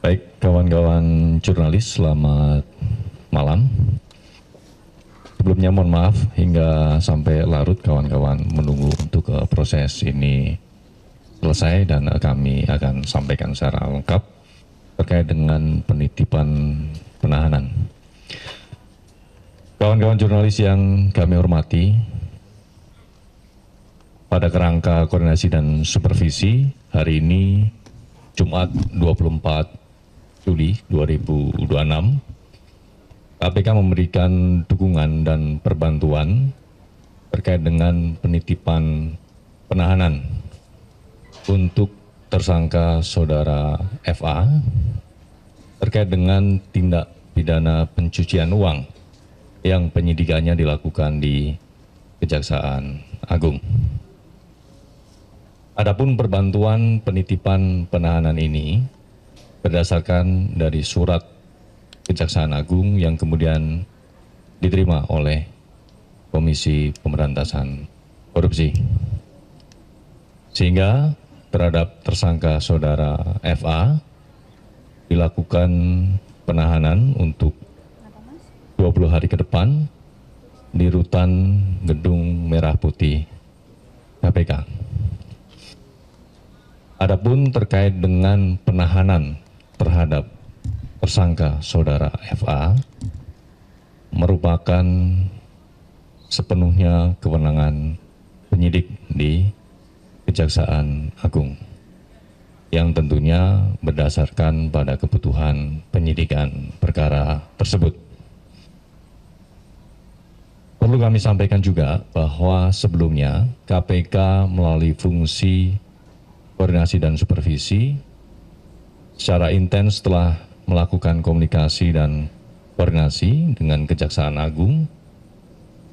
Baik, kawan-kawan jurnalis, selamat malam. Sebelumnya mohon maaf hingga sampai larut kawan-kawan menunggu untuk proses ini selesai dan kami akan sampaikan secara lengkap terkait dengan penitipan penahanan. Kawan-kawan jurnalis yang kami hormati, pada kerangka koordinasi dan supervisi hari ini Jumat 24 Juli 2026, KPK memberikan dukungan dan perbantuan terkait dengan penitipan penahanan untuk tersangka saudara FA terkait dengan tindak pidana pencucian uang yang penyidikannya dilakukan di Kejaksaan Agung. Adapun perbantuan penitipan penahanan ini berdasarkan dari surat Kejaksaan Agung yang kemudian diterima oleh Komisi Pemberantasan Korupsi. Sehingga terhadap tersangka saudara FA dilakukan penahanan untuk 20 hari ke depan di rutan Gedung Merah Putih KPK. Adapun terkait dengan penahanan terhadap tersangka saudara FA merupakan sepenuhnya kewenangan penyidik di Kejaksaan Agung yang tentunya berdasarkan pada kebutuhan penyidikan perkara tersebut. Perlu kami sampaikan juga bahwa sebelumnya KPK melalui fungsi koordinasi dan supervisi secara intens telah melakukan komunikasi dan koordinasi dengan Kejaksaan Agung,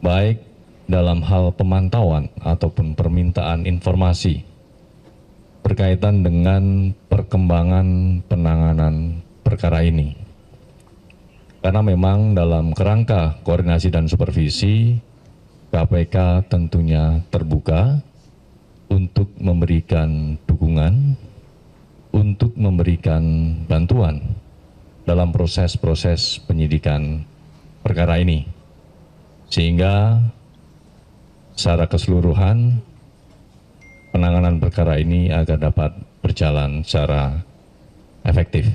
baik dalam hal pemantauan ataupun permintaan informasi berkaitan dengan perkembangan penanganan perkara ini. Karena memang dalam kerangka koordinasi dan supervisi, KPK tentunya terbuka untuk memberikan dukungan, untuk memberikan bantuan dalam proses-proses penyidikan perkara ini. Sehingga secara keseluruhan penanganan perkara ini agar dapat berjalan secara efektif.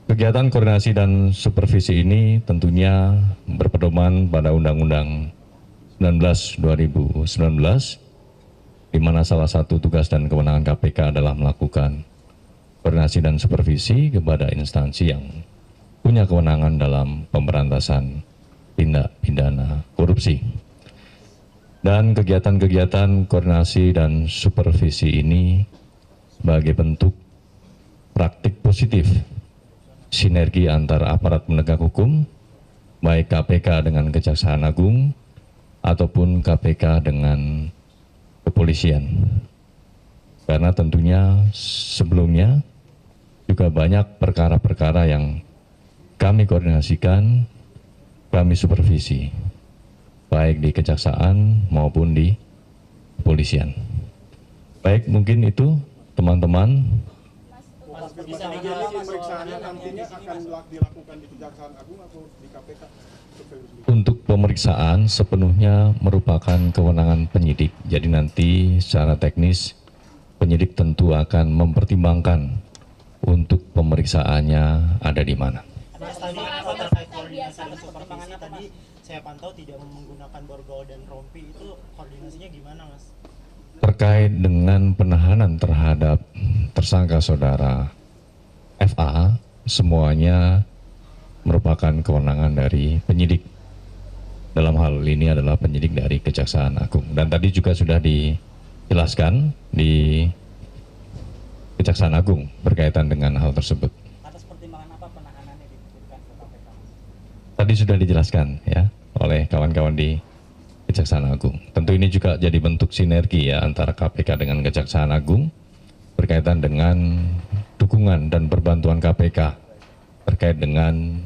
Kegiatan koordinasi dan supervisi ini tentunya berpedoman pada Undang-Undang 19 2019, di mana salah satu tugas dan kewenangan KPK adalah melakukan koordinasi dan supervisi kepada instansi yang punya kewenangan dalam pemberantasan tindak pidana korupsi. Dan kegiatan-kegiatan koordinasi dan supervisi ini sebagai bentuk praktik positif sinergi antara aparat penegak hukum, baik KPK dengan Kejaksaan Agung, ataupun KPK dengan kepolisian. Karena tentunya sebelumnya juga banyak perkara-perkara yang kami koordinasikan, kami supervisi, baik di Kejaksaan maupun di kepolisian. Baik, mungkin itu teman-teman. Pemeriksaannya nantinya akan dilakukan di Kejaksaan Agung atau di KPK? Untuk pemeriksaan sepenuhnya merupakan kewenangan penyidik. Jadi nanti secara teknis penyidik tentu akan mempertimbangkan untuk pemeriksaannya ada di mana. Tadi saya pantau tidak menggunakan borgol dan rompi, itu koordinasinya gimana, Mas? Terkait dengan penahanan terhadap tersangka saudara FA, semuanya merupakan kewenangan dari penyidik. Dalam hal ini adalah penyidik dari Kejaksaan Agung. Dan tadi juga sudah dijelaskan di Kejaksaan Agung berkaitan dengan hal tersebut. Atas pertimbangan apa penahanannya dititipkan ke KPK? Tadi sudah dijelaskan ya oleh kawan-kawan di Kejaksaan Agung. Tentu ini juga jadi bentuk sinergi ya antara KPK dengan Kejaksaan Agung berkaitan dengan dukungan dan perbantuan KPK terkait dengan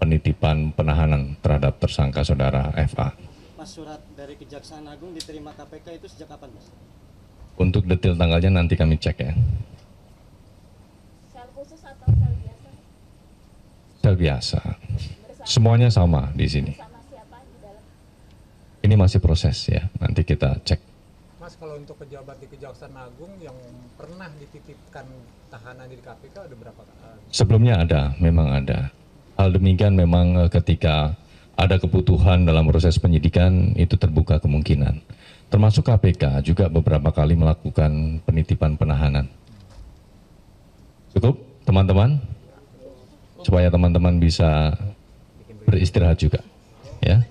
penitipan penahanan terhadap tersangka saudara FA. Mas, surat dari Kejaksaan Agung diterima KPK itu sejak kapan, Mas? Untuk detail tanggalnya nanti kami cek ya. khusus atau sel biasa? Sel biasa. Bersama, Semuanya sama di sini. bersama siapa di dalam? Ini masih proses ya, nanti kita cek. Mas, kalau untuk pejabat di Kejaksaan Agung yang pernah dititipkan tahanan di KPK ada berapa? Sebelumnya ada, memang ada. Hal demikian memang ketika ada kebutuhan dalam proses penyidikan itu terbuka kemungkinan. Termasuk KPK juga beberapa kali melakukan penitipan penahanan. Cukup teman-teman? Supaya teman-teman bisa beristirahat juga. Ya.